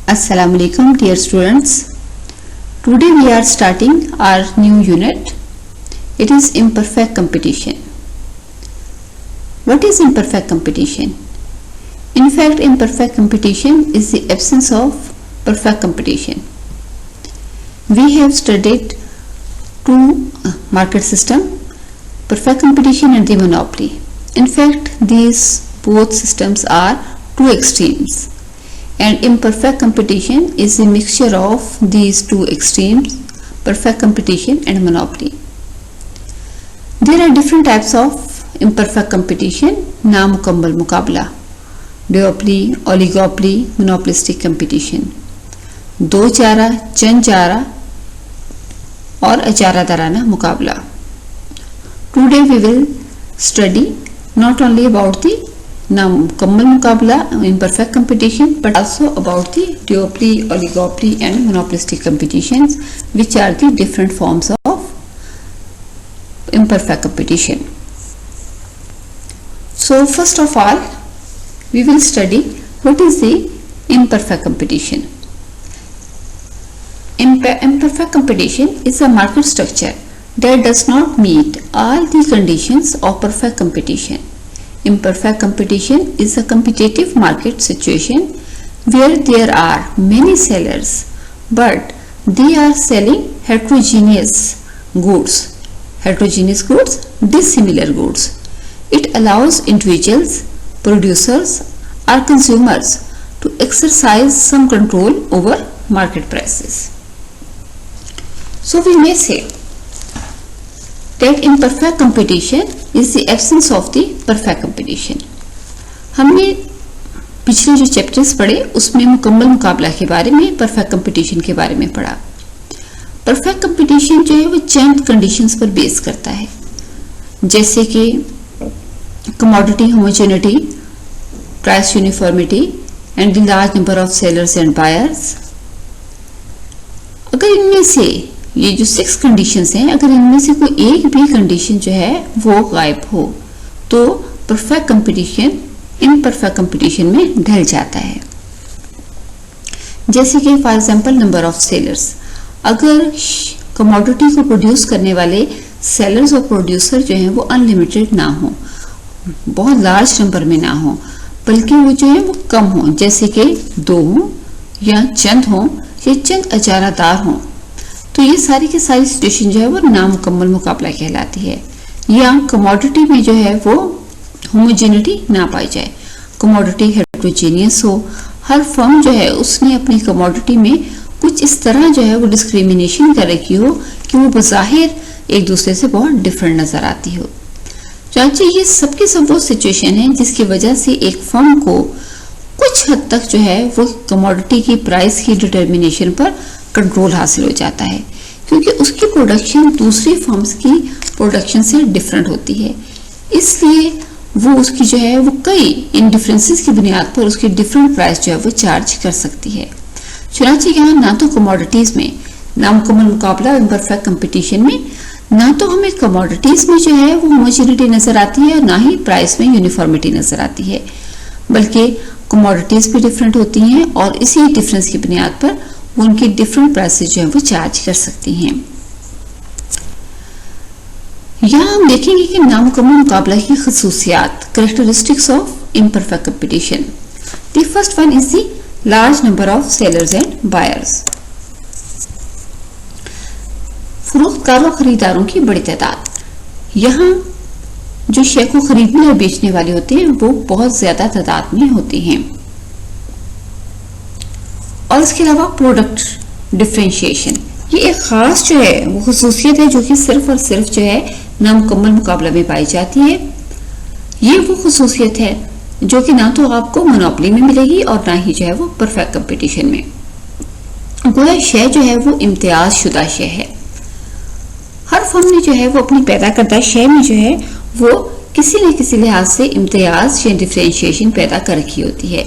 Assalamualaikum dear students. Today we are starting our new unit. It is imperfect competition. What is imperfect competition? In fact, imperfect competition is the absence of perfect competition. We have studied two market system, perfect competition and the monopoly. In fact, these both systems are two extremes. And imperfect competition is a mixture of these two extremes, perfect competition and monopoly. There are different types of imperfect competition. नामुकम्मल मुकाबला, duopoly, oligopoly, monopolistic competition, दो चारा, चंद चारा और अचारा दराना मुकाबला. Today we will study not only about the नामुकम्मल मुकाबला imperfect competition but also about the duopoly, oligopoly and monopolistic competitions, which are the different forms of imperfect competition. So first of all we will study what is the imperfect competition. Imperfect competition is a market structure that does not meet all the conditions of perfect competition. Imperfect competition is a competitive market situation where there are many sellers but they are selling heterogeneous goods, dissimilar goods. It allows individuals, producers or consumers to exercise some control over market prices. So we may say that imperfect competition is the absence of the perfect competition. हमने पिछले जो chapters पढ़े उसमें मुकम्मल मुकाबला के बारे में, परफेक्ट कंपटीशन के बारे में पढ़ा. परफेक्ट कंपटीशन जो है वो चंद कंडीशंस पर बेस करता है, जैसे कि commodity homogeneity, price uniformity and the large number of sellers and buyers. अगर इनमें से ये जो 6 कंडीशंस हैं, अगर इनमें से कोई एक भी कंडीशन जो है वो गायब हो तो परफेक्ट कंपटीशन इम्परफेक्ट कंपटीशन में ढल जाता है. जैसे कि for example number of sellers. अगर कमोडिटी को प्रोड्यूस करने वाले सेलर्स और प्रोड्यूसर जो हैं वो अनलिमिटेड ना हो, बहुत लार्ज नंबर में ना हो, बल्कि वो जो है वो कम हो, जैसे कि 2 हो या चंद हो या चंद अचारादार हो, तो ये सारी की सारी सिचुएशन जो है वो नामुकम्मल मुकाबला कहलाती है. या कमोडिटी में जो है वो होमोजेनिटी ना पाई जाए, कमोडिटी हेटेरोजेनियस हो, हर फर्म जो है उसने अपनी कमोडिटी में कुछ इस तरह जो है वो डिस्क्रिमिनेशन कर रखी हो कि वो बज़ाहिर एक दूसरे से बहुत डिफरेंट नजर आती हो. चाची ये सबकी सब वो सिचुएशन है जिसकी वजह से एक फर्म को कुछ हद तक जो है वो कमोडिटी की प्राइस की डिटर्मिनेशन पर कंट्रोल हासिल हो जाता है, क्योंकि उसकी प्रोडक्शन दूसरी फर्म्स की प्रोडक्शन से डिफरेंट होती है. इसलिए वो उसकी जो है वो कई इन डिफरेंसेस की बुनियाद पर उसकी डिफरेंट प्राइस जो है वो चार्ज कर सकती है. चुनांचे यहाँ ना तो कमोडिटीज में नामुकम्मल मुकाबला इम्परफेक्ट कंपटीशन में ना तो हमें कमोडिटीज में जो है वो होमोजेनिटी नजर आती है, ना ही प्राइस में यूनिफॉर्मिटी नजर आती है, बल्कि कमोडिटीज भी डिफरेंट होती हैं और इसी डिफरेंस की बुनियाद पर उनकी डिफरेंट प्राइसेस जो है वो चार्ज कर सकती हैं. यहाँ हम देखेंगे कि नामुकम्मल मुकाबला की खसूसियात, characteristics of imperfect competition. The first one is the large number of sellers and buyers. फरोख्तकारों खरीदारों की बड़ी तादाद. यहाँ जो शे को खरीदने और बेचने वाले होते हैं वो बहुत ज्यादा तादाद में होते हैं. और इसके अलावा प्रोडक्ट डिफरेंशिएशन, ये एक खास जो है वो खसूसियत है जो कि सिर्फ और सिर्फ जो है नामुकम्मल मुकाबला में पाई जाती है. ये वो खसूसियत है जो कि ना तो आपको मोनोपोली में मिलेगी और ना ही जो है वो परफेक्ट कंपटीशन में. गोया शे जो है वो इम्तियाज शुदा शे है. हर फर्म ने जो है वो अपनी पैदा करदा शे में जो है वो किसी न किसी लिहाज से इम्तियाज या डिफरेंशिएशन पैदा कर रखी होती है.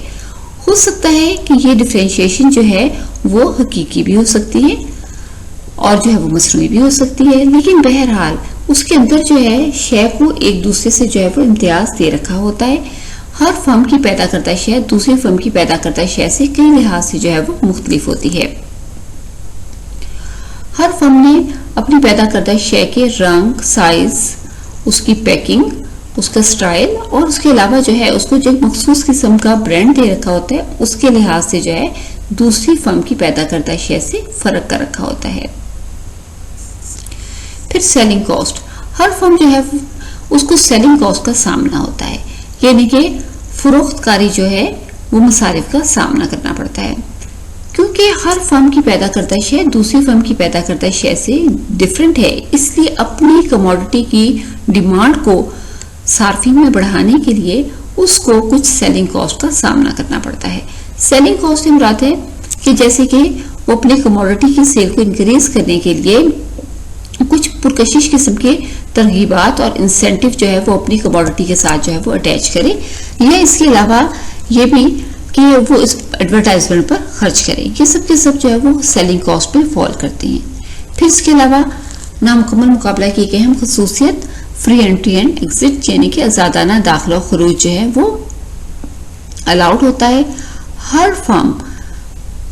हो सकता है कि ये डिफरेंशिएशन जो है वो हकीकी भी हो सकती है और जो है वो मसनूई भी हो सकती है, लेकिन बहरहाल उसके अंदर जो है शे को एक दूसरे से जो है वो इम्तियाज दे रखा होता है. हर फर्म की पैदा करता शेयर दूसरी फर्म की पैदा करता शेयर से कई लिहाज से जो है वो मुख्तलिफ होती है। हर फर्म ने अपनी पैदा करता शेयर के रंग, साइज, उसकी पैकिंग, उसका स्टाइल और उसके अलावा जो है उसको जो मखसूस किस्म का ब्रांड दे रखा होता है उसके लिहाज से जो है दूसरी फर्म की पैदा करता शेयर से फर्क कर रखा होता है। फिर सेलिंग कॉस्ट, हर फर्म जो है उसको सेलिंग कॉस्ट का सामना होता है, यानी कि फरोख्तकारी जो है वो मसारिफ का सामना करना पड़ता है। क्योंकि हर फर्म की पैदा करता शेयर दूसरी फर्म की पैदा करता शेयर से डिफरेंट है, इसलिए अपनी कमोडिटी की डिमांड को सार्फिन में बढ़ाने के लिए उसको कुछ सेलिंग कॉस्ट का सामना करना पड़ता है। सेलिंग कॉस्ट से मुराद है कि जैसे कि वो अपनी कमोडिटी की सेल को इंक्रीज करने के लिए कुछ पुरकशिश किस्म के तरगीबात और इंसेंटिव जो है वो अपनी कमोडिटी के साथ जो है वो अटैच करे, या इसके अलावा ये भी कि वो इस एडवर्टाइजमेंट पर खर्च करें। ये सब के सब जो है वो सेलिंग कॉस्ट पे फॉल करते हैं। फिर इसके अलावा नामुकम्मल मुकाबला की एक अहम खसूसियत फ्री एंट्री एंड एग्जिट, यानी कि आजादाना दाखिला और खरूज जो है वो अलाउड होता है। हर फर्म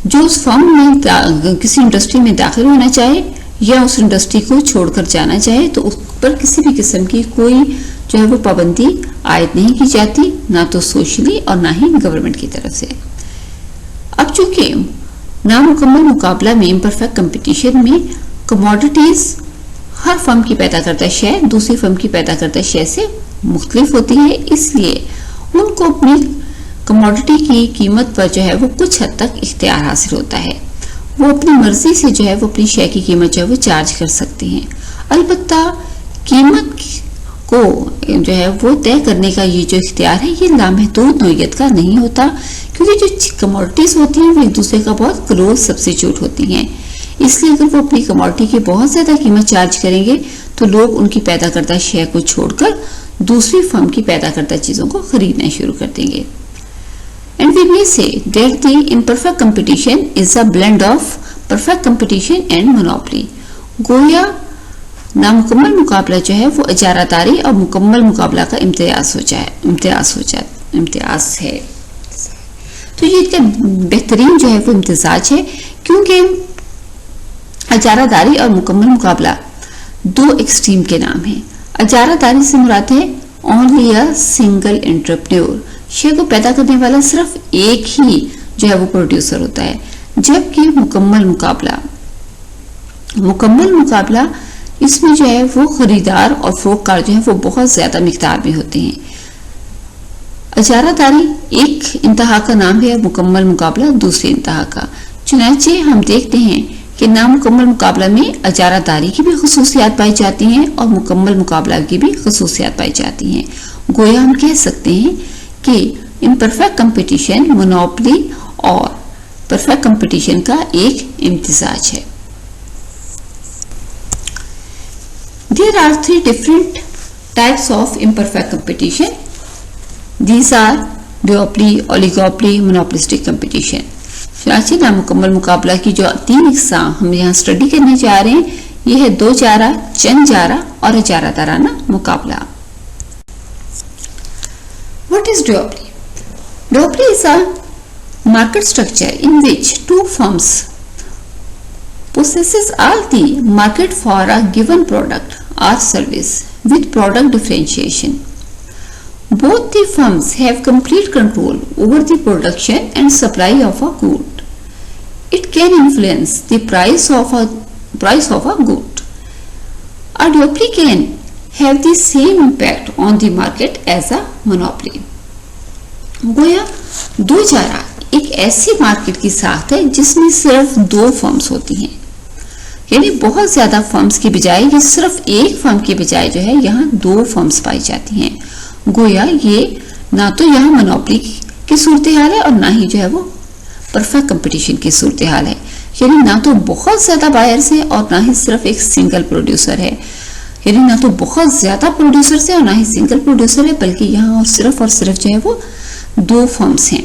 जो उस फर्म में किसी इंडस्ट्री में दाखिल होना चाहे या उस इंडस्ट्री को छोड़कर जाना चाहे तो उस पर किसी भी किस्म की कोई जो है वो पाबंदी आयद नहीं की जाती, ना तो सोशली और ना ही गवर्नमेंट की तरफ से। अब चूंकि नामुकम्मल मुकाबला में इम्परफेक्ट कंपटीशन में कमोडिटीज हर फर्म की पैदा करता शेयर दूसरी फर्म की पैदा करता शेयर से मुख्तलिफ होती है, इसलिए उनको अपनी कमोडिटी की कीमत पर जो है वो कुछ हद तक इख्तियार हासिल होता है। वो अपनी मर्जी से जो है वो अपनी शेयर की कीमत जो है वो चार्ज कर सकते हैं। अलबत्ता कीमत को जो है वो तय करने का ये जो इख्तियार है ये लामहदूद नौइयत का नहीं होता, क्योंकि जो कमोडिटीज होती हैं वो एक दूसरे का बहुत क्लोज सब्स्टिट्यूट होती हैं। इसलिए अगर वो अपनी कमोडिटी की बहुत ज्यादा कीमत चार्ज करेंगे तो लोग उनकी पैदा करता शेयर को छोड़कर दूसरी फर्म की पैदा करता चीजों को खरीदना शुरू कर देंगे। And we may say that the imperfect competition is a blend of perfect competition and monopoly. गोया नामुकम्मल मुकाबला जो है वो इजारादारी और मुकम्मल मुकाबला का इम्तियाज है। तो ये इनका बेहतरीन जो है वो इम्तिजाज है, क्योंकि इजारादारी और मुकम्मल मुकाबला दो एक्सट्रीम के नाम हैं। इजारादारी से मुराद है only a single entrepreneur, share को पैदा करने वाला सिर्फ एक ही जो है वो प्रोड्यूसर होता है, जबकि मुकम्मल मुकाबला इसमें जो है वो खरीदार और फरोख्तकार जो है वो बहुत ज्यादा मिकदार में होते हैं। इजारादारी एक इंतहा का नाम है, मुकम्मल मुकाबला दूसरी इंतहा का। चुनांचे हम देखते हैं कि नामुकम्मल मुकाबला में इजारादारी की भी खसूसियात पाई जाती हैं और मुकम्मल मुकाबला की भी खसूसियात पाई जाती हैं। गोया हम कह सकते हैं कि इम्परफेक्ट कंपटीशन मोनोपोली और परफेक्ट कंपटीशन का एक इम्तिजाज है। There are three different types of imperfect competition. These are duopoly, oligopoly, monopolistic competition. चुनांचे नामुकम्मल मुकाबला की जो तीन इकसाम हम यहाँ स्टडी करने जा रहे हैं ये है दो जारा, चंद जारा और इजारादाराना मुकाबला। What is duopoly? Duopoly is a market structure in which two firms possesses all the market for a given product or service with product differentiation. Both the firms have complete control over the production and supply of a good. It can influence the price of a good. A duopoly can have the same impact on the market as a monopoly. गोया दो Zara एक ऐसी market की साख है जिसमें सिर्फ दो फर्म्स होती हैं, यानी बहुत ज्यादा फर्म्स की बजाय ये सिर्फ एक फर्म की बजाय जो है यहाँ दो फर्म्स पाई जाती हैं। गोया ये ना तो यहाँ मोनोपोली की सूरत हाल है और ना ही जो है वो परफेक्ट कंपटीशन की सूरत हाल है, यानी ना तो बहुत ज्यादा बायर्स है और ना ही सिर्फ एक सिंगल प्रोड्यूसर है, यानी ना तो बहुत ज्यादा प्रोड्यूसर है और ना ही सिंगल प्रोड्यूसर है, बल्कि यहाँ और सिर्फ जो है वो दो फर्म्स हैं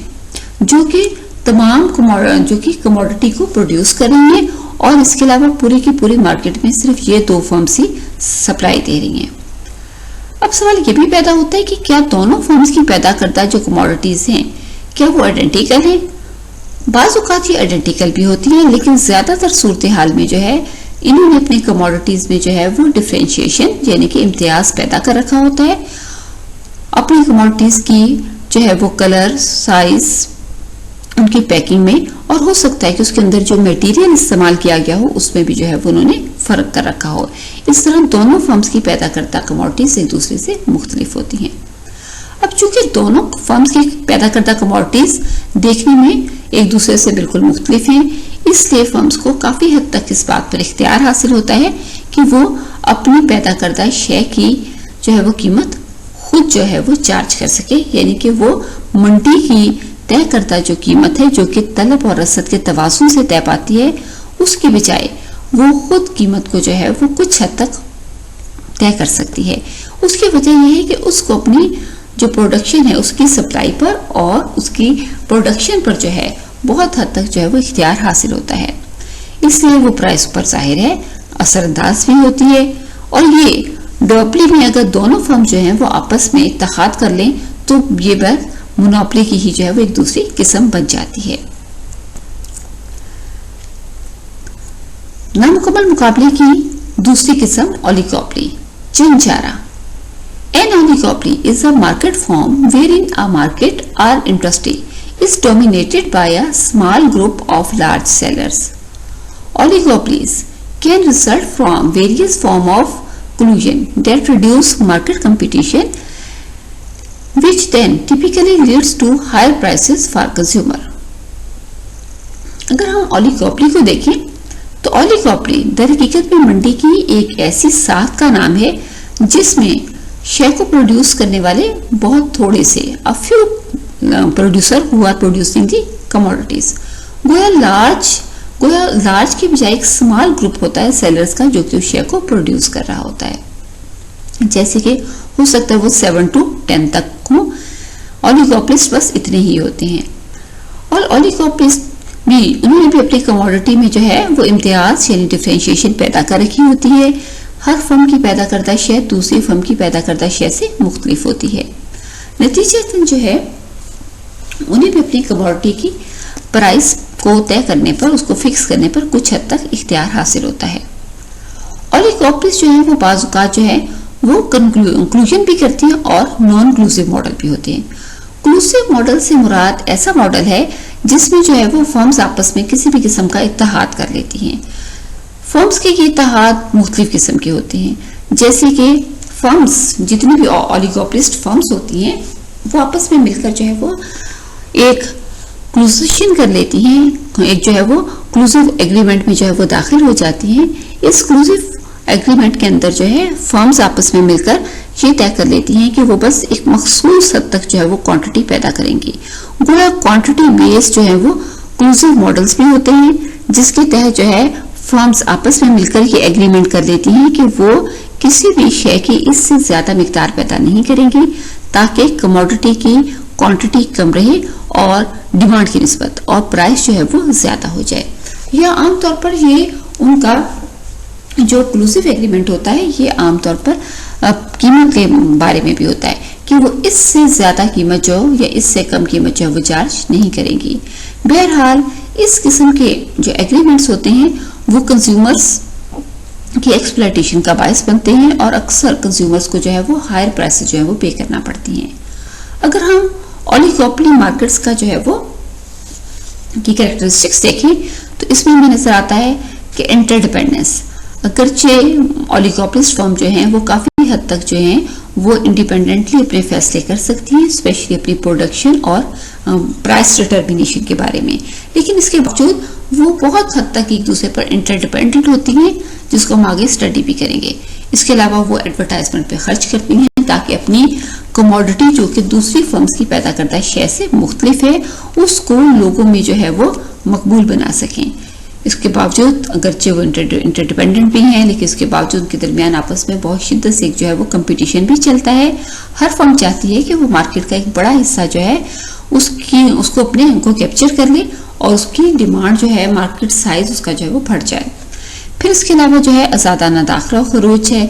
जो कि कमोडिटी को प्रोड्यूस करेंगे और इसके अलावा पूरी की पूरी मार्केट में सिर्फ ये दो फर्म्स ही सप्लाई दे रही हैं। अब सवाल ये भी पैदा होता है कि क्या दोनों फर्म्स की पैदा करदा जो कमोडिटीज हैं क्या वो आइडेंटिकल हैं? बाज़ औक़ात ये आइडेंटिकल भी होती हैं, लेकिन ज्यादातर सूरत हाल में जो है इन्होंने अपनी कमोडिटीज में जो है वो डिफरेंशिएशन यानी कि इम्तियाज पैदा कर रखा होता है। अपनी कमोडिटीज की जो है वो कलर, साइज, उनकी पैकिंग में, और हो सकता है कि उसके अंदर जो मटेरियल इस्तेमाल किया गया हो उसमें भी जो है वो उन्होंने फर्क कर रखा हो। इस तरह दोनों फर्म्स की पैदा करता कमोडिटीज एक दूसरे से मुख्तलिफ होती हैं। अब चूंकि दोनों फर्म्स की पैदा करता कमोडिटीज देखने में एक दूसरे से बिल्कुल मुख्तलिफ हैं, इसलिए फर्म्स को काफी हद तक इस बात पर इख्तियार हासिल होता है कि वो अपनी पैदा करदा शय की जो है वो कीमत खुद जो है वो चार्ज कर सके, यानी कि वो मंडी की तय करता जो कीमत है जो कि तलब और रसद के तवाज़ुन से तय पाती है, उसकी बजाय वो खुद कीमत को जो है वो कुछ हद तक तय कर सकती है। उसकी वजह यह है कि उसको अपनी जो प्रोडक्शन है उसकी सप्लाई पर और उसकी प्रोडक्शन पर जो है बहुत हद तक जो है वो इख्तियार हासिल होता है, इसलिए वो प्राइस पर जाहिर है असरअंदाज भी होती है। और ये डुओपोली में अगर दोनों फर्म जो हैं वो आपस में इत्तेहाद कर लें तो ये बात मोनोपोली की ही जो है वो एक दूसरी किस्म बन जाती है। नामुकम्मल मुकाबले की दूसरी किस्म oligopoly, चिनचारा। An oligopoly is a market form wherein a market or industry is dominated by a small group of large sellers. Oligopolies can result from various forms of collusion that reduce market competition, which then typically leads to higher prices for consumer. अगर हम oligopoly को देखें तो oligopoly दरहकीकत में मंडी की एक ऐसी साख का नाम है जिसमें शय को प्रोड्यूस करने वाले बहुत थोड़े से a few producer who are producing the commodities, गोया लार्ज की बजाय एक स्मॉल ग्रुप होता है सेलर्स का जो कि उस शय को प्रोड्यूस कर रहा होता है, जैसे कि हो सकता है वो 7 to 10 तक हो। ओलिगोपोलिस्ट बस इतने ही होते हैं और ओलिगोपोलिस्ट भी उन्होंने भी अपनी कमोडिटी में जो है वो इम्तियाज यानी डिफरेंशिएशन पैदा कर रखी होती है। हर फर्म की पैदा करदा शय दूसरी फर्म की पैदा करदा शय से मुख्तलिफ होती है। नतीजतन जो है उन्हें भी अपनी कमोडिटी की प्राइस को तय करने पर, उसको फिक्स करने पर कुछ हद तक इख्तियार हासिल होता है। ओलिगोपोलिस्ट जो है वो बाज़ औक़ात जो है वो कंक्लूजन भी करती हैं और नॉन क्लूसिव मॉडल भी होते हैं। क्लूसिव मॉडल से मुराद ऐसा मॉडल है जिसमें जो है वो फर्म्स आपस में किसी भी किस्म का इत्तेहाद कर लेती हैं। फर्म्स के ये इत्तेहाद मुख्तलिफ किस्म के होते हैं, जैसे कि फर्म्स जितनी भी ओलिगोपोलिस्ट फर्म्स होती हैं वो आपस में मिलकर जो है वो एक क्लूजिशन कर लेती हैं, एक जो है वो क्लूसिव एग्रीमेंट में जो है वो दाखिल हो जाती हैं। इस क्लूसिव एग्रीमेंट के अंदर जो है फर्म्स आपस में मिलकर ये तय कर लेती हैं कि वो बस एक मखसूस हद तक जो है वो क्वांटिटी पैदा करेंगी। गोया क्वांटिटी बेस जो है वो क्लूसिव मॉडल्स भी होते हैं जिसके तहत जो है फर्म्स आपस में मिलकर ये एग्रीमेंट कर लेती हैं कि वो किसी भी शय की इससे ज्यादा मिकदार पैदा नहीं करेंगी ताकि कमोडिटी की क्वांटिटी कम रहे और डिमांड की निस्बत और प्राइस जो है वो ज्यादा हो जाए। या आमतौर पर ये उनका जो एक्सक्लूसिव एग्रीमेंट होता है ये आमतौर पर कीमत के बारे में भी होता है कि वो इससे ज्यादा कीमत जो या इससे कम कीमत जो वो चार्ज नहीं करेंगी। बहरहाल इस किस्म के जो एग्रीमेंट्स होते हैं वो कंज्यूमर्स की एक्सप्लॉयटेशन का बायस बनते हैं और अक्सर कंज्यूमर्स को जो है वो हायर प्राइसेस जो है वो पे करना पड़ती हैं। अगर हम ओलिगोपोली मार्केट्स का जो है वो की कैरेक्टरिस्टिक्स देखें तो इसमें हमें नजर आता है कि इंटरडिपेंडेंस, अगरचे ओलिगोपोलिस्ट फर्म जो हैं वो काफी हद तक जो हैं वो इंडिपेंडेंटली अपने फैसले कर सकती हैं, स्पेशली अपनी प्रोडक्शन और प्राइस डिटर्मिनेशन के बारे में, लेकिन इसके बावजूद वो बहुत हद तक एक दूसरे पर इंटरडिपेंडेंट होती हैं, जिसको हम आगे स्टडी भी करेंगे। इसके अलावा वो एडवर्टाइजमेंट पे खर्च करती हैं ताकि अपनी कमोडिटी जो कि दूसरी फर्म्स की पैदा करता है शय से मुख्तलिफ है उसको लोगों में जो है वो मकबूल बना सकें। इसके बावजूद अगरचे वो इंटरडिपेंडेंट भी हैं लेकिन इसके बावजूद उनके दरमियान आपस में बहुत शिद्दत से जो है वो कंपटीशन भी चलता है। हर फर्म चाहती है कि वो मार्केट का एक बड़ा हिस्सा जो है उसको अपने को कैप्चर कर ले और उसकी डिमांड जो है मार्केट साइज उसका जो है वो बढ़ जाए। फिर इसके अलावा जो है आजादाना दाखिला खरोच है,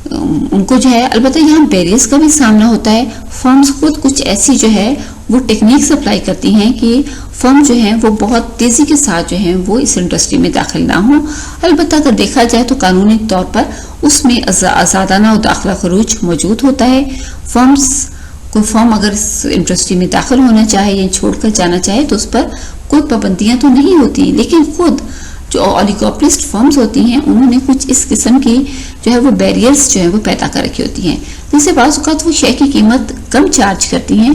उनको जो है अलबत्ता यहाँ बैरियर्स का भी सामना होता है। फर्म्स खुद कुछ ऐसी जो है वो टेक्निक्स अप्लाई करती हैं कि फर्म जो है वो बहुत तेजी के साथ जो है वो इस इंडस्ट्री में दाखिल ना हो। अलबत्ता अगर देखा जाए तो कानूनी तौर पर उसमें आज़ादाना और दाखिला खरूज मौजूद होता है। कोई फर्म अगर इस इंडस्ट्री में दाखिल होना चाहे या छोड़कर जाना चाहे तो उस पर कोई पाबंदियां तो नहीं होती, लेकिन खुद जो ओलिगोपोलिस्ट फर्म्स होती हैं उन्होंने कुछ इस किस्म की जो है वो बैरियर्स जो है वो पैदा कर रखी होती हैं, जिससे बाज़ औक़ात वो शेयर की कीमत कम चार्ज करती हैं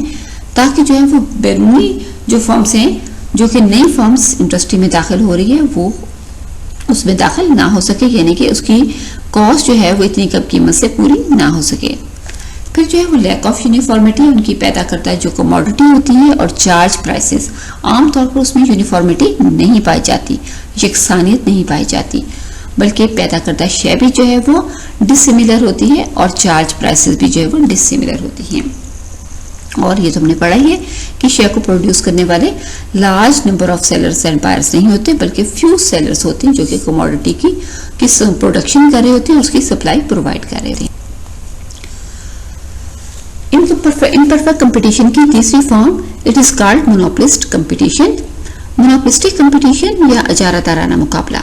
ताकि जो है वो बैरूनी जो फर्म्स हैं, जो कि नई फर्म्स इंडस्ट्री में दाखिल हो रही है, वो उसमें दाखिल ना हो सके, यानी कि उसकी कॉस्ट जो है वो इतनी कम कीमत से पूरी ना हो सके। फिर जो है वो लैक ऑफ यूनिफॉर्मिटी उनकी पैदा करता है, जो कमोडिटी होती है और चार्ज प्राइसेस, आमतौर पर उसमें यूनिफॉर्मिटी नहीं पाई जाती, यकसानियत नहीं पाई जाती, बल्कि पैदा करता शेयर भी जो है वो डिसिमिलर होती है और चार्ज प्राइसेस भी जो है वो डिसिमिलर होती हैं। और ये तो हमने पढ़ा ही है कि शेयर को प्रोड्यूस करने वाले large number of sellers and buyers नहीं होते, बल्कि फ्यू सेलर्स होते हैं जो कि कमोडिटी की प्रोडक्शन कर रहे होते हैं और उसकी सप्लाई प्रोवाइड कर रहे होते हैं। इम्परफेक्ट कंपटीशन की तीसरी form it is called monopolist competition, monopolistic competition या इजारादाराना मुकाबला।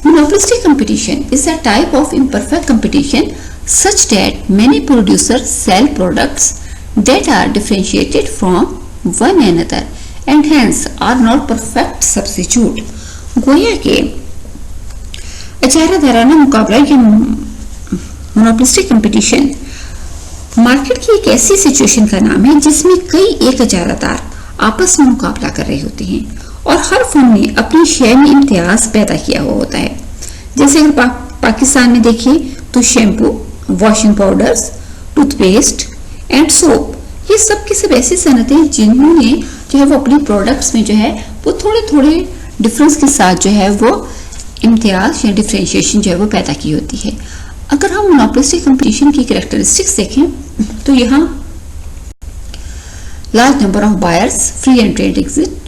Monopolistic competition is a type of imperfect competition such that many producers sell products that are differentiated from one another and hence are not perfect substitute। गोया के इजारादाराना मुकाबला या monopolistic competition market की एक ऐसी situation का नाम है जिसमें कई एक इजारादार आपस में मुकाबला कर रहे होते हैं और हर फर्म ने अपनी शेयर में इम्तियाज पैदा किया हुआ होता है। जैसे अगर पाकिस्तान में देखिए तो shampoo, washing powders, toothpaste and soap, ये सब की सब ऐसी सनतें जिन्होंने जो है वो अपनी प्रोडक्ट्स में जो है वो थोड़े थोड़े डिफरेंस के साथ जो है वो इम्तियाज या डिफरेंशिएशन जो है वो पैदा की होती है। अगर हम मोनोपोलिस्टिक कंपटीशन की कैरेक्टरिस्टिक्स देखें तो यहाँ large number of buyers, free and trade exit,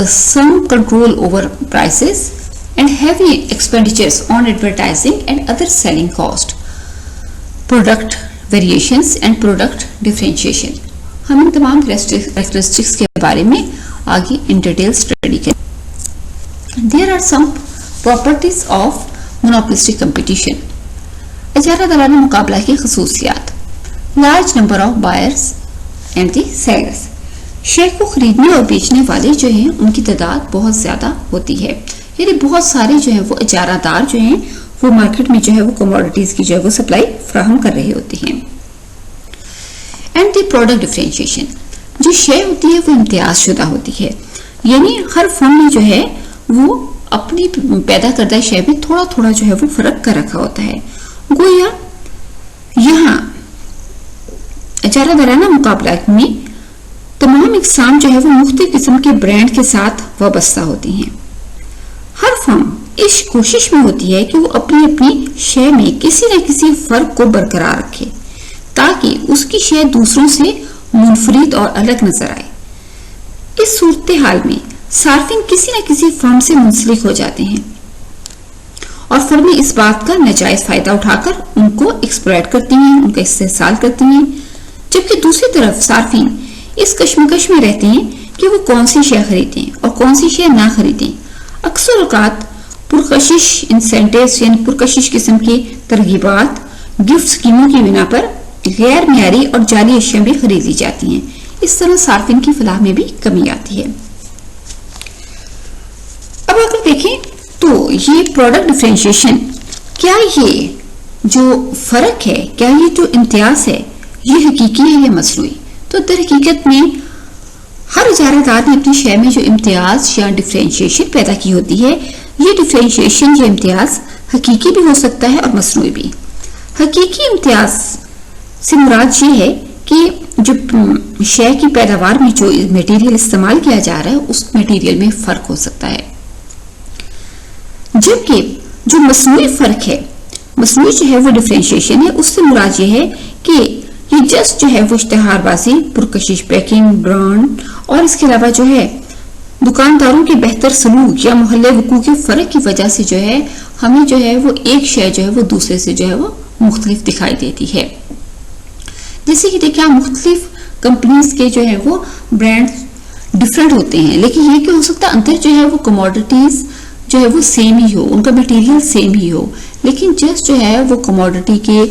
some control over prices and heavy expenditures on advertising and other selling cost, product variations and product differentiation। हम इन तमाम characteristics के बारे में आगे in detail स्टडी करें। There are some properties of monopolistic competition। इजारादाराना मुकाबला की खसूसियात, large number of buyers and the sellers, share को खरीदने और बेचने वाले जो हैं उनकी तादाद बहुत ज्यादा होती है, यानी बहुत सारे जो है वो इजारादार जो हैं वो मार्केट में जो है वो कमोडिटीज की जो है वो सप्लाई फ्राहम कर रहे होते हैं। एंड द प्रोडक्ट डिफरेंशिएशन, जो शेयर होती है वो इम्तियाज शुदा होती है, यानी हर फर्म ने जो है वो अपनी पैदा करदा शेयर में थोड़ा थोड़ा जो है वो फर्क कर रखा होता है। गोया यहाँ इजारादाराना मुकाबला में तमाम इकसाम जो है वो मुख्तलिफ किस्म के ब्रांड के साथ वाबस्ता होती हैं। हर फर्म इस कोशिश में होती है कि वो अपनी अपनी शेयर में किसी न किसी फर्क को बरकरार रखे ताकि उसकी शेयर दूसरों से मुनफरिद और अलग नजर आए। इस सूरत हाल में सार्फिन किसी न किसी फर्म से मुंसलिक हो जाते हैं और फर्में इस बात का नाजायज फायदा उठाकर उनको एक्सप्लॉइट करती हैं, उनका इस्तेहसाल करती हैं, जबकि दूसरी तरफ सार्फिन इस कश्मकश में रहते हैं कि वो कौन सी शेयर खरीदें और कौन सी शेयर ना खरीदें। अक्सर औकात पुरकशिश इंसेंटिव्स यानी पुरकशिश किस्म की तरगीबात, गिफ्ट स्कीमों की बिना पर गैर मियारी और जाली अशिया भी खरीद ली जाती हैं। इस तरह सार्फिन की फलाह में भी कमी आती है। अब अगर देखें तो ये प्रोडक्ट डिफरेंशिएशन, क्या ये जो फर्क है, क्या ये जो इम्तियाज है, ये हकीकी है या मसनूई? तो दर हकीकत में हर इजारादार ने अपनी शेयर में जो इम्तियाज या डिफरेंशिएशन पैदा की होती है, ये डिफरेंशिएशन या इम्तियाज हकीकी भी हो सकता है और मसनूई भी। हकीकी इम्तियाज से मुराद ये है कि जो शेयर की पैदावार में जो मटेरियल इस्तेमाल किया जा रहा है उस मटेरियल में फर्क हो सकता है, जबकि जो मसनूई फर्क है, मसनूई जो है वो डिफरेंशिएशन है, उससे मुराद ये है कि ये जस्ट जो है वो इश्तिहारबाजी, पुरकशिश पैकिंग, ब्रांड और इसके अलावा जो है दुकानदारों के बेहतर सलूक या मोहल्ले वकू के फर्क की वजह से जो है हमें जो है वो एक शेयर जो है वो दूसरे से जो है वो मुख्तलिफ दिखाई देती है। जैसे कि देखिए, मुख्तलिफ कंपनीज के जो है वो ब्रांड डिफरेंट होते हैं, लेकिन ये क्या हो सकता है, अंतर जो है वो कमोडिटीज जो है वो सेम ही हो, उनका मटेरियल सेम ही हो, लेकिन जस्ट जो है वो कमोडिटी के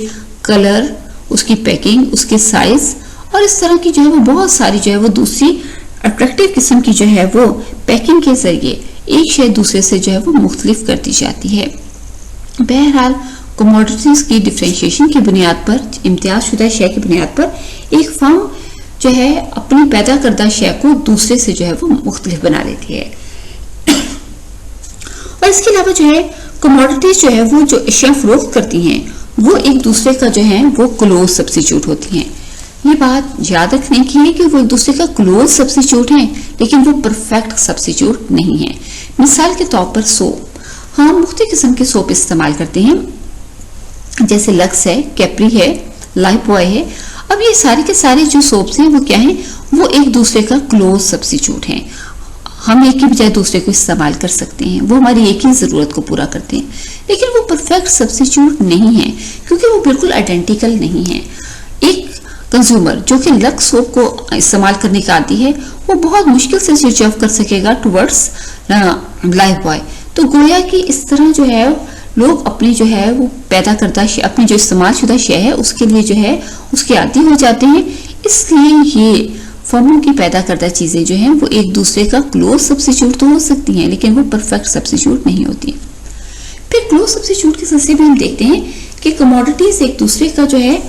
कलर, उसकी पैकिंग, उसके साइज और इस तरह की जो है वो बहुत सारी जो है वो दूसरी अट्रैक्टिव किस्म की जो है वो पैकिंग के जरिए एक शय दूसरे से जो है वो मुख्तलिफ कर दी जाती है। बहरहाल कमोडिटीज की डिफरेंशिएशन की बुनियाद पर, इम्तियाजशुदा शय की बुनियाद पर एक फर्म जो है अपनी पैदा करदा शय को दूसरे से जो है वो मुख्तलिफ बना लेती है। और इसके अलावा जो है कमोडिटीज जो है वो जो अशिया फरोख्त करती हैं वो एक दूसरे का जो है वो क्लोज सब्स्टिट्यूट होती हैं। ये बात याद रखने की है कि वो एक दूसरे का क्लोज सब्स्टिट्यूट हैं, लेकिन वो परफेक्ट सब्स्टिट्यूट नहीं है। मिसाल के तौर पर सोप, हम मुख्तलिफ किस्म के सोप इस्तेमाल करते हैं, जैसे लक्स है, कैप्री है, लाइफबॉय है। अब ये सारे के सारे जो सोप्स हैं वो क्या हैं, वो एक दूसरे का क्लोज सब्स्टिट्यूट हैं। हम एक की बजाय दूसरे को इस्तेमाल कर सकते हैं, वो हमारी एक ही जरूरत को पूरा करते हैं, लेकिन वो परफेक्ट सब्स्टिट्यूट नहीं है क्योंकि वो बिल्कुल आइडेंटिकल नहीं है। एक कंज्यूमर जो कि लक्स सोप को इस्तेमाल करने का आदी है, वो बहुत मुश्किल से स्विच ऑफ कर सकेगा टुवर्ड्स लाइफबॉय। तो गोया कि इस तरह जो है लोग अपनी जो है वो पैदा करदा अपनी जो इस्तेमाल शुदा शय है उसके लिए जो है उसके आदी हो जाते हैं। इसलिए ये फर्मों की पैदा करदा चीजें जो हैं वो एक दूसरे का क्लोज सब्स्टिट्यूट तो हो सकती हैं, लेकिन वो परफेक्ट सब्स्टिट्यूट नहीं होती। फिर क्लोज सब्स्टिट्यूट के सिलसिले में हम देखते हैं कि कमोडिटीज एक दूसरे का जो है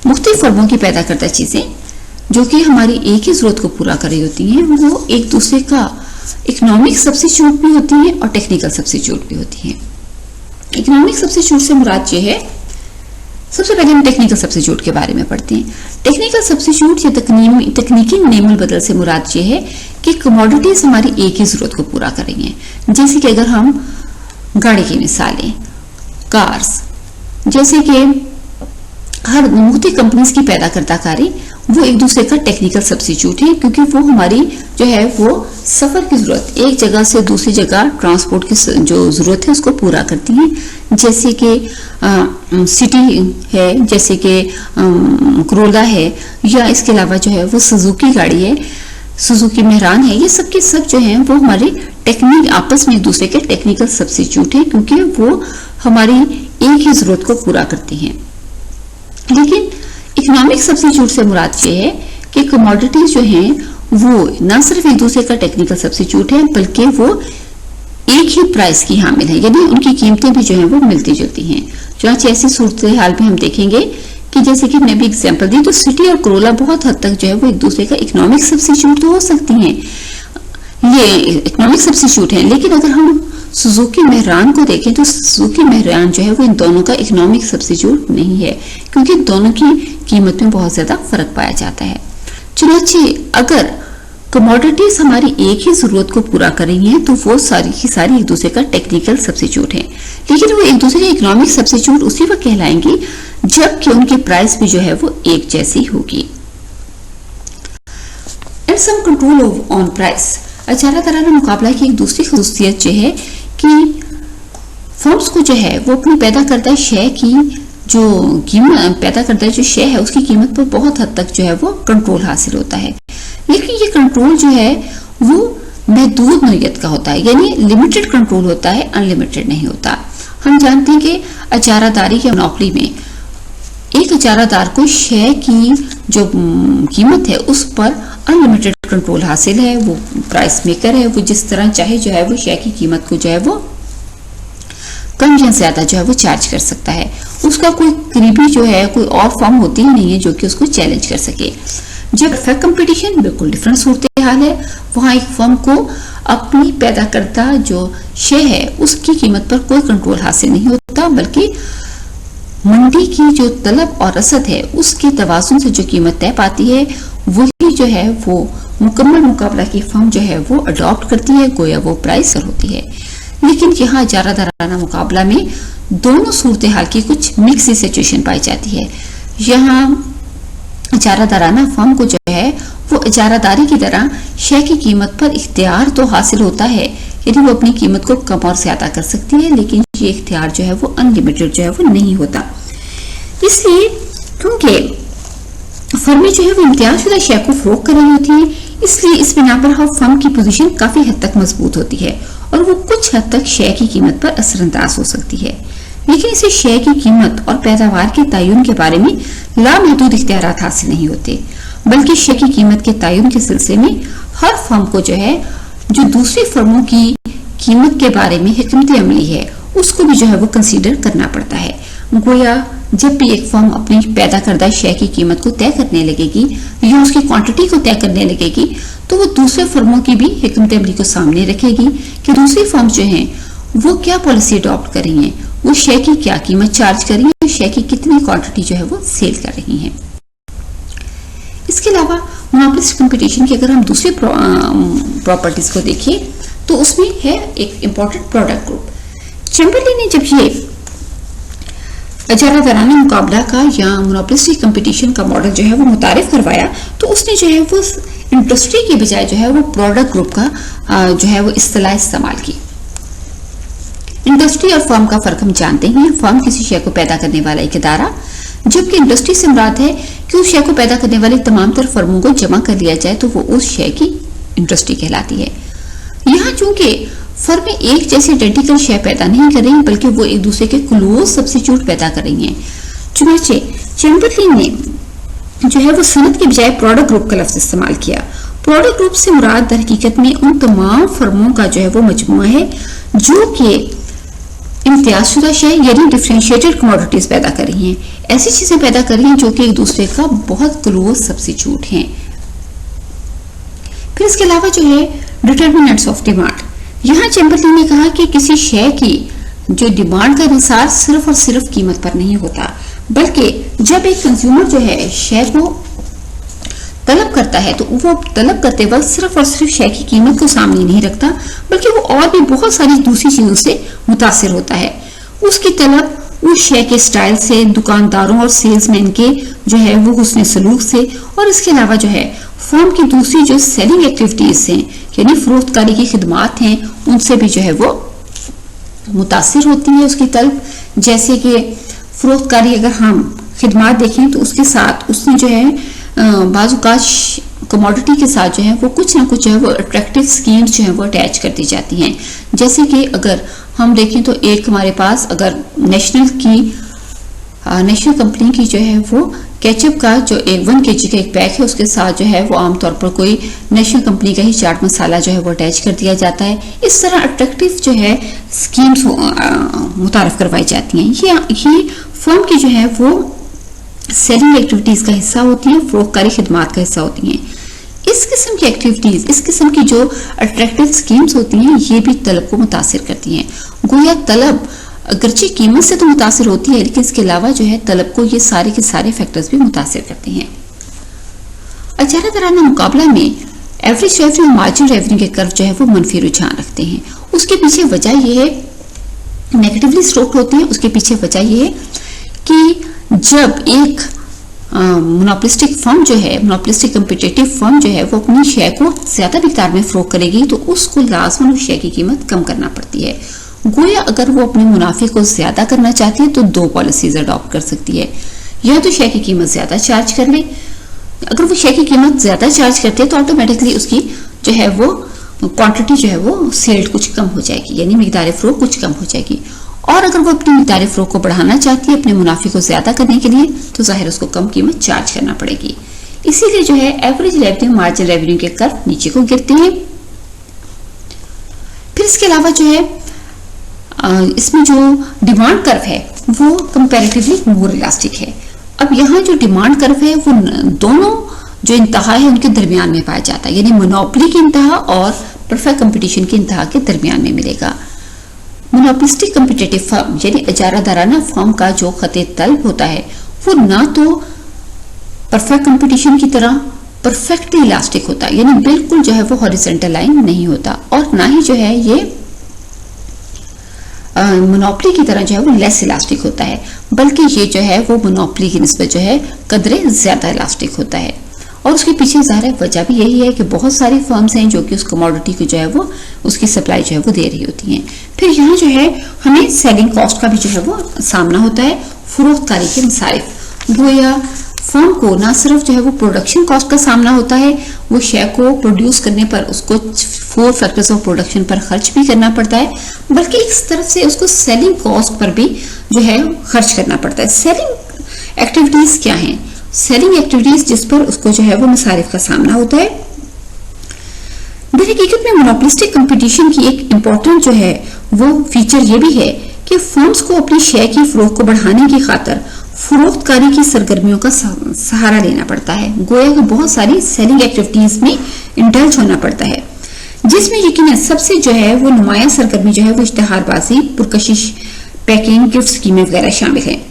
मुख्तलिफ फर्मों की पैदा करदा चीजें जो कि हमारी एक ही जरूरत को पूरा कर रही होती हैं, वो एक दूसरे का इकोनॉमिक सब्स्टिट्यूट भी होती हैं और टेक्निकल सब्स्टिट्यूट भी होती हैं। इकोनॉमिक सब्स्टिट्यूट से मुराद ये है, सबसे पहले हम टेक्निकल सब्स्टिट्यूट के बारे में पढ़ते हैं। टेक्निकल सब्स्टिट्यूट या तकनीकी नेमल बदल से मुराद ये है कि कमोडिटीज हमारी एक ही जरूरत को पूरा कर रही हैं। जैसे कि अगर हम गाड़ी की मिसालें, कार्स, जैसे कि हर मुख्तलिफ कंपनीज की पैदा करदा कारी वो एक दूसरे का टेक्निकल सब्स्टिट्यूट है, क्योंकि वो हमारी जो है वो सफर की जरूरत, एक जगह से दूसरी जगह ट्रांसपोर्ट की जो जरूरत है उसको पूरा करती हैं। जैसे कि सिटी है, जैसे कि करोला है, या इसके अलावा जो है वो सुजुकी गाड़ी है, सुजुकी मेहरान है, ये सब के सब जो है वो हमारे टेक्निक आपस में एक दूसरे के टेक्निकल सब्स्टिट्यूट है, क्योंकि वो हमारी एक ही जरूरत को पूरा करती हैं। लेकिन इकोनॉमिक सब्स्टिट्यूट से मुराद ये है कि कमोडिटीज जो हैं वो न सिर्फ एक दूसरे का टेक्निकल सब्स्टिट्यूट है, बल्कि वो एक ही प्राइस की हामिल है, यानी उनकी कीमतें भी जो है वो मिलती जुलती हैं। चुनांचे ऐसी सूरत हाल में हम देखेंगे कि जैसे कि मैंने भी एग्जांपल दी, तो सिटी और करोला बहुत हद तक जो है वो एक दूसरे का इकोनॉमिक सब्स्टिट्यूट तो हो सकती हैं, ये इकोनॉमिक सब्स्टिट्यूट है, लेकिन अगर हम सुजुकी मेहरान को देखें तो सुजुकी मेहरान जो है वो इन दोनों का इकोनॉमिक सब्स्टिट्यूट नहीं है, क्योंकि दोनों की कीमत में बहुत ज्यादा फर्क पाया जाता है। चुनांचे अगर कमोडिटीज हमारी एक ही जरूरत को पूरा कर रही हैं तो वो सारी की सारी एक दूसरे का टेक्निकल सब्स्टिट्यूट है, लेकिन वो एक दूसरे के इकोनॉमिक सब्स्टिट्यूट उसी वक्त कहलाएंगी जबकि उनकी प्राइस भी जो है वो एक जैसी होगी। And some control on price, अचारा तराना मुकाबला की एक दूसरी खसूसियत यह है कि फर्म्स को जो है वो अपनी पैदा करदा शय की जो कीमत, पैदा करदा जो शय है उसकी कीमत पर बहुत हद तक जो है वो कंट्रोल हासिल होता है, लेकिन ये कंट्रोल जो है वो महदूद नौयत का होता है, यानी लिमिटेड कंट्रोल होता है, अनलिमिटेड नहीं होता। हम जानते हैं कि अचारादारी या मोनोपोली में एक अचारादार को शय की जो कीमत है उस पर अनलिमिटेड कंट्रोल हासिल है, वो प्राइस मेकर है, वो जिस तरह चाहे जो है वो शय की कीमत को जो है वो कम या ज्यादा जो है वो चार्ज कर सकता है। उसका कोई करीबी जो है कोई और फॉर्म होती ही नहीं है जो कि उसको चैलेंज कर सके। जब परफेक्ट कंपटीशन बिल्कुल डिफरेंट सूरत हाल है, वहां एक फर्म को अपनी पैदा करता जो शय है उसकी कीमत पर कोई कंट्रोल हासिल नहीं होता, बल्कि मंडी की जो तलब और रसद है उसके तवाजुन से जो कीमत तय पाती है वही जो है वो मुकम्मल मुकाबला की फर्म जो है वो अडॉप्ट करती है, गोया वो प्राइसर होती है। लेकिन यहाँ इजारादाराना मुकाबला में दोनों सूरत हाल की कुछ मिक्स सिचुएशन पाई जाती है। यहाँ इजारादाराना फर्म को जो है वो इजारादारी की तरह शय की कीमत पर इख्तियार तो हासिल होता है, यानी वो अपनी कीमत को कम और ज्यादा कर सकती है, लेकिन ये इख्तियार जो है वो अनलिमिटेड जो है वो नहीं होता। इसलिए क्योंकि फर्में जो है वो इम्तियाजशुदा शेयर को फरोख्त कर रही होती हैं, इसलिए इस बिना पर हर फर्म की पोजीशन काफी हद तक मजबूत होती है और वो कुछ हद तक शेयर की कीमत पर असरअंदाज हो सकती है। लेकिन इसे शेयर की कीमत और पैदावार के तयन के बारे में लामहदूद इख्तियारात हासिल नहीं होते, बल्कि शेयर की कीमत के तयन के सिलसिले में हर फर्म को जो दूसरी फर्मों की कीमत के बारे में हिकमत अमली है उसको भी वो कंसीडर करना पड़ता है। गोया जब भी एक फर्म अपनी पैदा करदा शेयर की कीमत को तय करने लगेगी या उसकी क्वांटिटी को तय करने लगेगी तो वो दूसरे फर्मों की भी हिकमत अमली को सामने रखेगी कि दूसरी फर्म वो क्या पॉलिसी अडॉप्ट कर रही हैं, वो शेयर की क्या कीमत चार्ज कर रही है, शेयर की कितनी क्वांटिटी वो सेल कर रही हैं। इसके अलावा मोनोपोलिस्टिक कंपटीशन की अगर हम दूसरी प्रॉपर्टीज को देखें तो उसमें है एक इंपॉर्टेंट प्रोडक्ट ग्रुप। चैम्बरलिन ने जब ये इजारादाराना मुकाबला का या मोनोपोलिस्टिक कंपटीशन का मॉडल वो मुतारिफ करवाया तो उसने वो इंडस्ट्री के बजाय वो प्रोडक्ट ग्रुप का वो इस्तिलाह इस्तेमाल की। इंडस्ट्री और फर्म का फर्क हम जानते हैं। फर्म किसी शेयर को पैदा करने वाला एक इदारा, जबकि इंडस्ट्री से मुराद है कि उस शेयर को पैदा करने वाली तमाम तर फर्मों को जमा कर लिया जाए तो वो उस शेयर की इंडस्ट्री कहलाती है। यहाँ चूंकि फर्में एक जैसे आइडेंटिकल शेयर पैदा नहीं कर रही बल्कि वो एक दूसरे के क्लोज सब्स्टिट्यूट पैदा कर रही हैं। चुनाचे चैम्बरलिन ने वो सनद के बजाय प्रोडक्ट ग्रुप का लफ्ज इस्तेमाल किया। प्रोडक्ट ग्रुप से मुराद दर हकीकत में उन तमाम फर्मों का वो मजमुआ है जो कि इम्तियाजशुदा शेयर यानी डिफरेंशिएटेड कमोडिटीज पैदा कर रही हैं, ऐसी चीजें पैदा कर रही हैं जो कि एक दूसरे का बहुत क्लोज सब्स्टिट्यूट हैं। फिर इसके अलावा डिटरमिनेंट्स ऑफ डिमांड, यहाँ चैम्बरलिन ने कहा कि किसी शेयर की जो डिमांड का इंसार सिर्फ और सिर्फ कीमत पर नहीं होता, बल्कि जब एक कंज्यूमर शेयर को तलब करता है तो वो तलब करते वक्त सिर्फ और सिर्फ शेयर की कीमत को सामने नहीं रखता बल्कि वो और भी बहुत सारी दूसरी चीजों से मुतासिर होता है। उसकी तलब उस शेयर के स्टाइल से, दुकानदारों और सेल्समैन के वो हुस्न सलूक से और इसके अलावा फर्म की दूसरी सेलिंग एक्टिविटीज हैं यानी फरोख्तकारी की खिदमात हैं उनसे भी वो मुतासिर होती है उसकी तलब। जैसे कि फरोख्तकारी अगर हम खिदमात देखें तो उसके साथ उसने बाजुकाश कमोडिटी के साथ वो कुछ ना कुछ वो अट्रैक्टिव स्कीम्स वो अटैच कर दी जाती हैं। जैसे कि अगर हम देखें तो एक हमारे पास अगर नेशनल कंपनी की वो केचप का एक 1 kg का एक पैक है उसके साथ वो आमतौर पर कोई नेशनल कंपनी का ही चाट मसाला वो अटैच कर दिया जाता है। इस तरह अट्रैक्टिव स्कीम्स मुतारफ करवाई जाती हैं। ये फर्म की वो सेलिंग एक्टिविटीज का हिस्सा होती है, फरोख्तकारी खिदमात का हिस्सा होती हैं। इस किस्म की एक्टिविटीज, इस किस्म की अट्रैक्टिव स्कीम्स होती हैं ये भी तलब को मुतासिर करती हैं। गोया तलब अगरचे कीमत से तो मुतासिर होती है लेकिन इसके अलावा तलब को ये सारे के सारे फैक्टर्स भी मुतासिर करते हैं। इजारादाराना मुकाबला में एवरेज रेवेन्यू और मार्जिन रेवेन्यू के कर्व वो मनफी रुझान रखते हैं। उसके पीछे वजह यह है, नेगेटिवली स्ट्रोक्ड होते हैं। उसके पीछे वजह यह है कि जब एक monopolistic firm monopolistic competitive firm वो अपनी शेयर को ज्यादा मिकदार में फरोख्त करेगी तो उसको लाजमन उस शेयर की कीमत कम करना पड़ती है। गोया अगर वो अपने मुनाफे को ज्यादा करना चाहती है तो 2 पॉलिसीज अडॉप्ट कर सकती है, या तो शेयर की कीमत ज्यादा चार्ज कर ले। अगर वो शेयर की कीमत ज्यादा चार्ज करते हैं तो ऑटोमेटिकली उसकी वो क्वांटिटी वो सेल्ड कुछ कम हो जाएगी यानी मिकदार फरोख्त कुछ कम हो जाएगी। और अगर वो अपनी मिकदार फरोख्त को बढ़ाना चाहती है अपने मुनाफे को ज्यादा करने के लिए तो जाहिर उसको कम कीमत चार्ज करना पड़ेगी। इसीलिए एवरेज रेवेन्यू मार्जिन रेवेन्यू के कर्व नीचे को गिरते हैं। फिर इसके अलावा इसमें डिमांड कर्व है वो कंपैरेटिवली मोर इलास्टिक है। अब यहाँ डिमांड कर्व है वो दोनों इंतहा है उनके दरमियान में पाया जाता है यानी मोनोपोली की इंतहा और परफेक्ट कंपटीशन की इंतहा के दरमियान में मिलेगा। मोनोपोलिस्टिक कम्पिटिटिव फर्म यानी इजारादाराना फर्म का खते तलब होता है वो ना तो परफेक्ट कंपटीशन की तरह परफेक्टली इलास्टिक होता है यानी बिल्कुल वो हॉरिजॉन्टल लाइन नहीं होता और ना ही ये मोनोपोली की तरह वो लेस इलास्टिक होता है, बल्कि ये वो मोनोपोली की निस्बत कदरे ज्यादा इलास्टिक होता है। और उसके पीछे ज़ाहिर है वजह भी यही है कि बहुत सारी फर्म्स हैं जो कि उस कमोडिटी को वो उसकी सप्लाई वो दे रही होती हैं। फिर यहाँ हमें सेलिंग कॉस्ट का भी वो सामना होता है, फरोख्तकारी के मसारिफ। गोया फर्म को ना सिर्फ जो है वो प्रोडक्शन कॉस्ट का सामना होता है, वो शेयर को प्रोड्यूस करने पर उसको 4 फैक्टर्स ऑफ प्रोडक्शन पर खर्च भी करना पड़ता है, बल्कि इस तरफ से उसको सेलिंग कॉस्ट पर भी जो है खर्च करना पड़ता है। सेलिंग एक्टिविटीज क्या हैं? सेलिंग एक्टिविटीज जिस पर उसको जो है वो मसारिफ का सामना होता है। हकीकत में मोनोपोलिस्टिक कंपटीशन की एक इम्पोर्टेंट जो है वो फीचर ये भी है कि फर्म्स को अपनी शेयर की फरोख्त को बढ़ाने की खातिर फरोख्तकारी की सरगर्मियों का सहारा लेना पड़ता है। गोया कि बहुत सारी सेलिंग एक्टिविटीज में इंडल्ज होना पड़ता है, जिसमें यकीनन सबसे जो है वो नुमाया सरगर्मी जो है वो इश्तिहारबाजी, पुरकशिश, पैकिंग, गिफ्ट स्कीमें वगैरह शामिल है।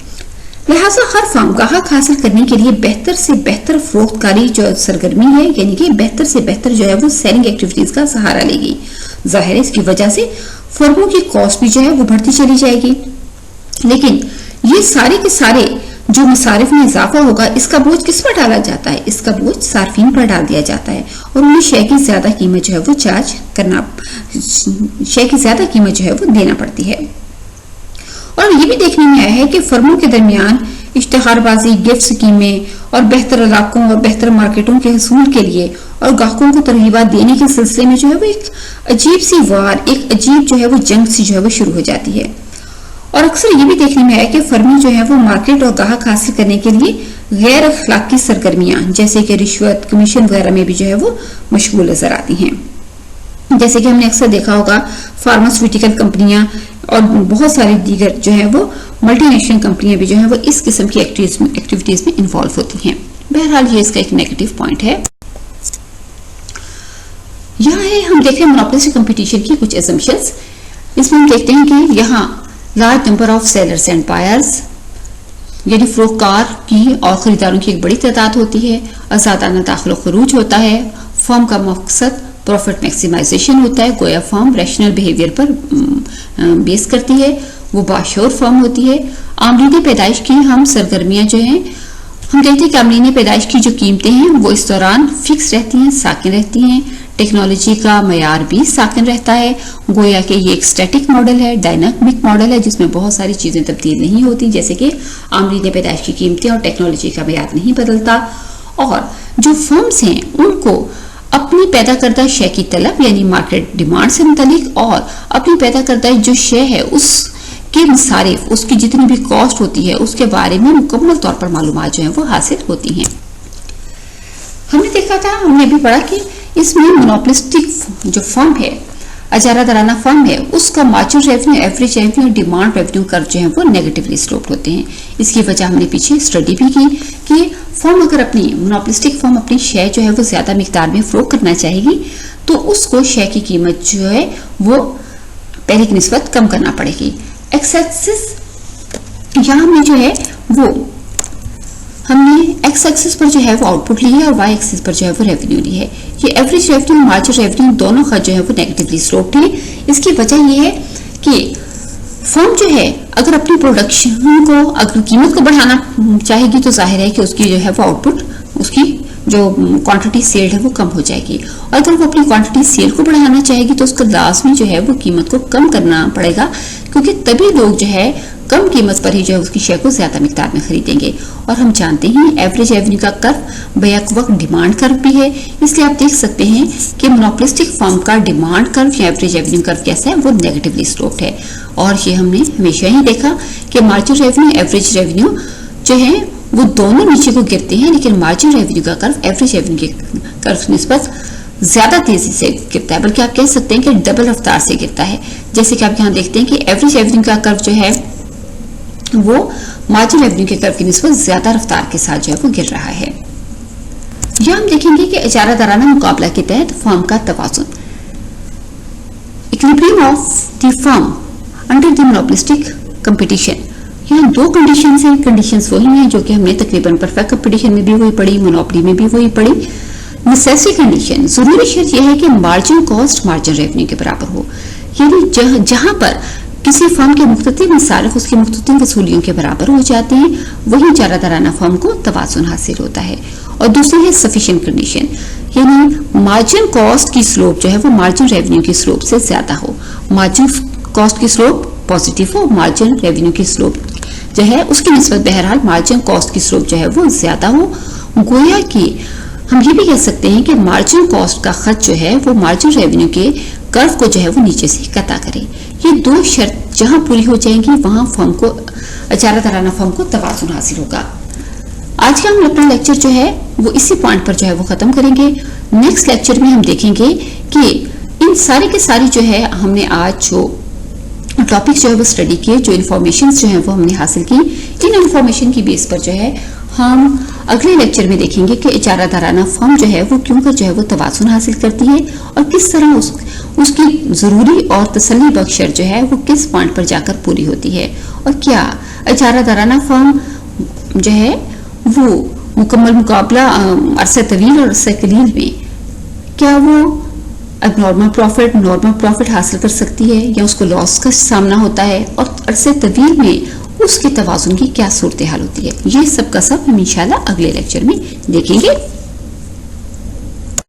लिहाजा हर फर्म ग्राहक हासिल करने के लिए बेहतर से बेहतर फरोख्तकारी जो सरगर्मी है, यानी कि बेहतर से बेहतर जो है वो सेलिंग एक्टिविटीज का सहारा लेगी। जाहिर है इसकी वजह से फर्मों की कॉस्ट भी जो है वो बढ़ती चली जाएगी, लेकिन ये सारे के सारे जो मसारिफ में इजाफा होगा, इसका बोझ किस पर डाला जाता है? इसका बोझ सार्फिन पर डाल दिया जाता है और उन्हें शेयर की ज्यादा कीमत जो है वो शेयर की ज्यादा कीमत जो है वो देना पड़ती है। और ये भी देखने में आया है कि फर्मों के दरमियान इश्तिहारबाजी, गिफ्ट स्कीमें और बेहतर इलाकों और बेहतर मार्केटों के हसूल के लिए और ग्राहकों को तरगीबात देने के सिलसिले में जो है वो एक अजीब सी वार, एक अजीब जो है वो जंग सी जो है वो शुरू हो जाती है। और अक्सर ये भी देखने में आया कि फर्में जो है वो मार्केट और ग्राहक हासिल करने के लिए गैर अखलाकी सरगर्मियां जैसे कि रिश्वत, कमीशन वगैरह में भी जो है वो मशगूल नजर आती हैं। जैसे कि हमने अक्सर देखा होगा फार्मास्यूटिकल कंपनियां और बहुत सारी दीगर जो है वो मल्टीनेशनल कंपनियां भी जो है वो इस किस्म की एक्टिविटीज में इन्वॉल्व होती हैं। बहरहाल ये इसका एक नेगेटिव पॉइंट है। यहाँ है हम देख रहे हैं मोनोपोलिस्टिक कंपटीशन की कुछ असम्पशंस। इसमें हम देखते हैं कि यहाँ large number of sellers and buyers, यानी फरोख्तकार की और खरीदारों की एक बड़ी तादाद होती है। आजादाना दाखिल खरूज होता है। फर्म का मकसद प्रॉफिट मैक्सिमाइजेशन होता है। गोया फर्म रैशनल बिहेवियर पर बेस करती है। वो बाशोर फर्म होती है। आमदनी पैदाइश की हम सरगर्मियां जो हैं, हम कहते हैं कि आमदनी पैदाइश की जो कीमतें हैं वो इस दौरान फिक्स रहती हैं, साकिन रहती हैं। टेक्नोलॉजी का मयार भी साकिन रहता है। गोया कि ये एक स्टैटिक मॉडल है, डायनामिक मॉडल है, जिसमें बहुत सारी चीजें तब्दील नहीं होती, जैसे कि आमदनी पैदाइश की कीमतें और टेक्नोलॉजी का मयार नहीं बदलता। और जो फर्म्स हैं उनको अपनी पैदा करदा शय की तलब यानी मार्केट डिमांड से मुतालिक और अपनी पैदा करदा जो शय है उसके मसारिफ, उसकी जितनी भी कॉस्ट होती है उसके बारे में मुकम्मल तौर पर मालूमात जो है वो हासिल होती हैं। हमने देखा था, हमने भी पढ़ा कि इसमें मोनोपोलिस्टिक जो फर्म है, अजारा दराना फर्म है, उसका मार्जिनल रेवेन्यू, एवरेज रेवेन्यू और डिमांड रेवेन्यू कर्व जो है वो नेगेटिवली स्लोप्ड होते हैं। इसकी वजह हमने पीछे स्टडी भी की कि फर्म अगर अपनी मोनोपोलिस्टिक फर्म अपनी शेयर जो है वो ज्यादा मिकदार में फरोख्त करना चाहेगी तो उसको शेयर की कीमत जो है वो पहले की निस्बत कम करना पड़ेगी। एक्स एक्सिस यहाँ में जो है वो हमने एक्स एक्सिस पर जो है वो आउटपुट ली है और वाई एक्सिस पर जो है वो रेवेन्यू ली है। ये एवरेज रेवेन्यू और मार्जिनल रेवेन्यू दोनों का जो है वो नेगेटिवली स्लोप्ड है। इसकी वजह ये है कि फर्म जो है अगर अपनी प्रोडक्शन को, अगर कीमत को बढ़ाना चाहेगी तो जाहिर है कि उसकी जो है वो आउटपुट, उसकी जो क्वांटिटी सेल है वो कम हो जाएगी। और अगर वो अपनी क्वांटिटी सेल को बढ़ाना चाहेगी तो उसका लाजमी जो है वो कीमत को कम करना पड़ेगा, क्योंकि तभी लोग जो है कम कीमत पर ही जो है उसकी शेयर को ज्यादा मिकदार में खरीदेंगे। और हम जानते हैं एवरेज रेवेन्यू का कर्व बैक वक्त डिमांड कर्व भी है, इसलिए आप देख सकते हैं कि मोनोपोलिस्टिक फर्म का डिमांड कर्व या एवरेज रेवेन्यू कर्व कैसा है, वो नेगेटिवली स्लोप्ड है। और ये हमने हमेशा ही देखा कि मार्जिनल रेवेन्यू, एवरेज रेवेन्यू जो है वो दोनों नीचे को गिरते हैं, लेकिन मार्जिनल रेवेन्यू का कर्व एवरेज रेवेन्यू के कर्व निस्बत ज्यादा तेजी से गिरता है, बल्कि आप कह सकते हैं कि डबल रफ्तार से गिरता है। जैसे कि आप यहाँ देखते हैं कि एवरेज रेवेन्यू का कर्व जो है वो मार्जिनल रेवेन्यू के कर्व की निस्बत ज्यादा रफ्तार के साथ जो है वो गिर रहा है। यह हम देखेंगे कि इजारा दराना मुकाबला के तहत फर्म का तवाज़ुन, equilibrium of the firm under the monopolistic competition. यहाँ दो कंडीशंस हैं। कंडीशंस वही हैं जो कि हमने तकरीबन परफेक्ट कंपटीशन में भी वही पढ़ी, मोनोपोली में भी वही पढ़ी। नेसेसरी कंडीशन, जरूरी शर्त यह है कि मार्जिन कॉस्ट मार्जिन रेवेन्यू के बराबर हो, यानी जहां पर किसी फर्म के मुख्तलिफ मसारिफ उसकी मुख्तलिफ वसूलियों के बराबर हो जाते हैं, वही इजारा दराना फर्म को तवाज़ुन हासिल होता है। और दूसरी है सफिशिएंट कंडीशन, यानी मार्जिन कॉस्ट की स्लोप जो है वो मार्जिन रेवेन्यू की स्लोप से ज्यादा हो। मार्जिन कॉस्ट की स्लोप पॉजिटिव हो, मार्जिन रेवेन्यू की स्लोप जो है उसकी निस्बत बहरहाल मार्जिन कॉस्ट की स्लोप जो है वो ज्यादा हो। गोया कि हम ये भी कह सकते हैं कि मार्जिन कॉस्ट का खत जो है वो मार्जिन रेवेन्यू के कर्व को जो है वो नीचे से कता करे। ये दो शर्त जहां पूरी हो जाएंगी वहां फर्म को अचारा तराना फर्म को तवाज़ुन हासिल होगा। आज का हम अपना लेक्चर जो है वो इसी पॉइंट पर जो है वो खत्म करेंगे। नेक्स्ट लेक्चर में हम देखेंगे कि इन सारे के सारी जो है हमने आज जो टॉपिक जो है वो स्टडी किए, जो इन्फॉर्मेशन जो है वो हमने हासिल की, इन इन्फॉर्मेशन की बेस पर जो है हम अगले लेक्चर में देखेंगे कि इजारा दाराना फर्म जो है वो क्यों कर जो है वो तवाज़ुन हासिल करती है और किस तरह उसकी जरूरी और तसल्ली बख्श शर्त जो है वो किस पॉइंट पर जाकर पूरी होती है, और क्या इजारा दाराना फर्म जो है वो मुकम्मल मुकाबला अरसे तवील और अरसे कलील में क्या वो अब नॉर्मल प्रॉफिट हासिल कर सकती है या उसको लॉस का सामना होता है, और अरसे तवील में उसके तवाज़ुन की क्या सूरत हाल होती है। ये सब का सब हम इंशाल्लाह अगले लेक्चर में देखेंगे।